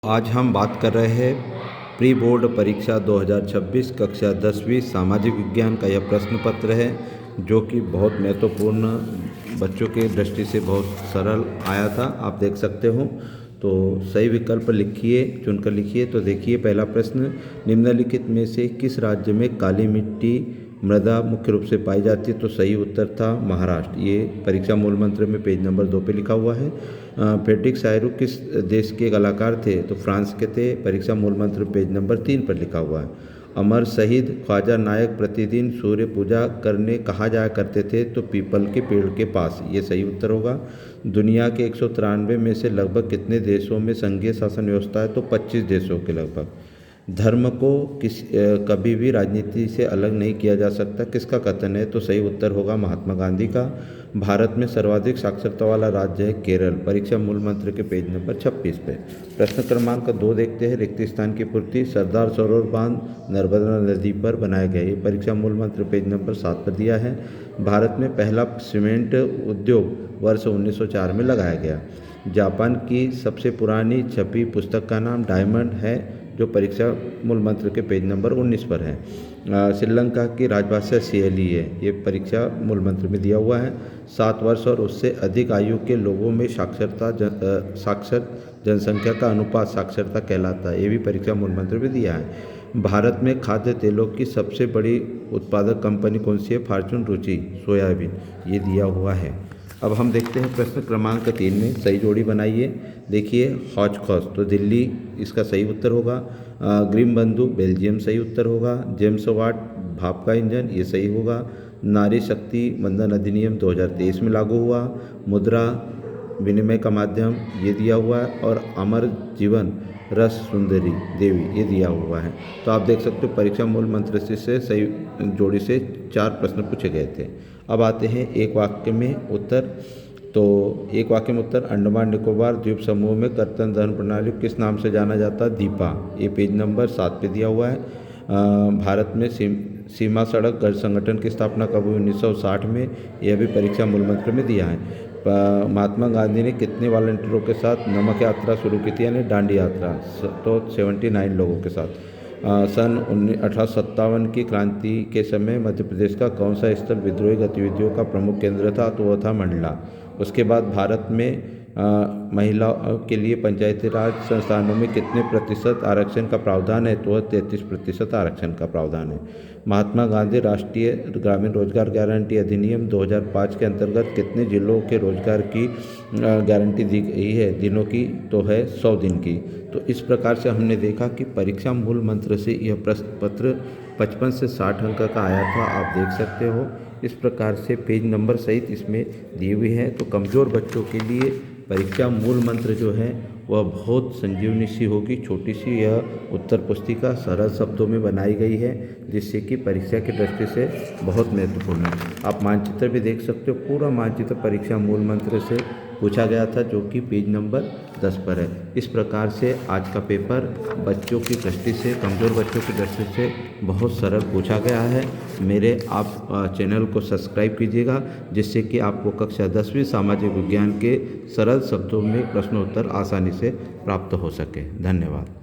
आज हम बात कर रहे हैं प्री बोर्ड परीक्षा 2026 कक्षा 10वीं सामाजिक विज्ञान का यह प्रश्न पत्र है, जो कि बहुत महत्वपूर्ण बच्चों के दृष्टि से बहुत सरल आया था। आप देख सकते हो, तो सही विकल्प लिखिए, चुनकर लिखिए। तो देखिए, पहला प्रश्न, निम्नलिखित में से किस राज्य में काली मिट्टी मृदा मुख्य रूप से पाई जाती है? तो सही उत्तर था महाराष्ट्र। ये परीक्षा मूल मंत्र में पेज नंबर 2 पे लिखा हुआ है। फ्रेडरिक शायरू किस देश के कलाकार थे? तो फ्रांस के थे। परीक्षा मूल मंत्र पेज नंबर 3 पर लिखा हुआ है। अमर शहीद ख्वाजा नायक प्रतिदिन सूर्य पूजा करने कहाँ जाया करते थे? तो पीपल के पेड़ के पास। ये सही उत्तर होगा। दुनिया के 193 में से लगभग कितने देशों में संघीय शासन व्यवस्था है? तो 25 देशों के लगभग। धर्म को कभी भी राजनीति से अलग नहीं किया जा सकता, किसका कथन है? तो सही उत्तर होगा महात्मा गांधी का। भारत में सर्वाधिक साक्षरता वाला राज्य है केरल। परीक्षा मूल मंत्र के पेज नंबर 26 पे। प्रश्न क्रमांक 2 देखते हैं, रिक्त स्थान की पूर्ति। सरदार सरोवर बांध नर्मदा नदी पर बनाया गया। ये परीक्षा मूल मंत्र पेज नंबर 7 पर दिया है। भारत में पहला सीमेंट उद्योग वर्ष 1904 में लगाया गया। जापान की सबसे पुरानी छपी पुस्तक का नाम डायमंड है, जो परीक्षा मूल मंत्र के पेज नंबर 19 पर है। श्रीलंका की राजभाषा सिएली है। ये परीक्षा मूल मंत्र में दिया हुआ है। 7 वर्ष और उससे अधिक आयु के लोगों में साक्षर जनसंख्या का अनुपात साक्षरता कहलाता है। ये भी परीक्षा मूल मंत्र में दिया है। भारत में खाद्य तेलों की सबसे बड़ी उत्पादक कंपनी कौन सी है? फॉर्च्यून रुचि सोयाबीन। ये दिया हुआ है। अब हम देखते हैं प्रश्न क्रमांक 3 में सही जोड़ी बनाइए। देखिए, हौच-खौच तो दिल्ली इसका सही उत्तर होगा। ग्रिम बंधु बेल्जियम सही उत्तर होगा। जेम्स वाट भाप का इंजन, ये सही होगा। नारी शक्ति वंदन अधिनियम 2023 में लागू हुआ। मुद्रा विनिमय का माध्यम, ये दिया हुआ है। और अमर जीवन रस सुंदरी देवी, ये दिया हुआ है। तो आप देख सकते हो, परीक्षा मूल मंत्र से सही जोड़ी से 4 प्रश्न पूछे गए थे। अब आते हैं एक वाक्य में उत्तर। तो एक वाक्य में उत्तर, अंडमान निकोबार द्वीप समूह में कर्तन दहन प्रणाली किस नाम से जाना जाता है? दीपा। ये पेज नंबर 7 पे दिया हुआ है। भारत में सीमा सड़क गढ़ संगठन की स्थापना कब हुई? 1960 में। यह भी परीक्षा मूल मंत्र में दिया है। महात्मा गांधी ने कितने वॉलंटियरों के साथ नमक यात्रा शुरू की थी, यानी दांडी यात्रा? तो 79 लोगों के साथ। सन 1857 की क्रांति के समय मध्य प्रदेश का कौन सा स्थल विद्रोही गतिविधियों का प्रमुख केंद्र था? तो वह था मंडला। उसके बाद भारत में महिलाओं के लिए पंचायती राज संस्थानों में कितने प्रतिशत आरक्षण का प्रावधान है? तो वह 33% आरक्षण का प्रावधान है। महात्मा गांधी राष्ट्रीय ग्रामीण रोजगार गारंटी अधिनियम 2005 के अंतर्गत कितने जिलों के रोजगार की गारंटी दी गई है दिनों की? तो है 100 दिन की। तो इस प्रकार से हमने देखा कि परीक्षा मूल मंत्र से यह प्रश्न पत्र 55 से 60 अंक का आया था। आप देख सकते हो, इस प्रकार से पेज नंबर सहित इसमें दी हुई है। तो कमज़ोर बच्चों के लिए परीक्षा मूल मंत्र जो है वह बहुत संजीवनी सी होगी। छोटी सी यह उत्तर पुस्तिका सरल शब्दों में बनाई गई है, जिससे कि परीक्षा की दृष्टि से बहुत महत्वपूर्ण है। आप मानचित्र भी देख सकते हो, पूरा मानचित्र परीक्षा मूल मंत्र से पूछा गया था, जो कि पेज नंबर 10 पर है। इस प्रकार से आज का पेपर बच्चों की दृष्टि से, कमज़ोर बच्चों की दृष्टि से बहुत सरल पूछा गया है। मेरे आप चैनल को सब्सक्राइब कीजिएगा, जिससे कि आपको कक्षा 10वीं सामाजिक विज्ञान के सरल शब्दों में प्रश्नोत्तर आसानी से प्राप्त हो सके। धन्यवाद।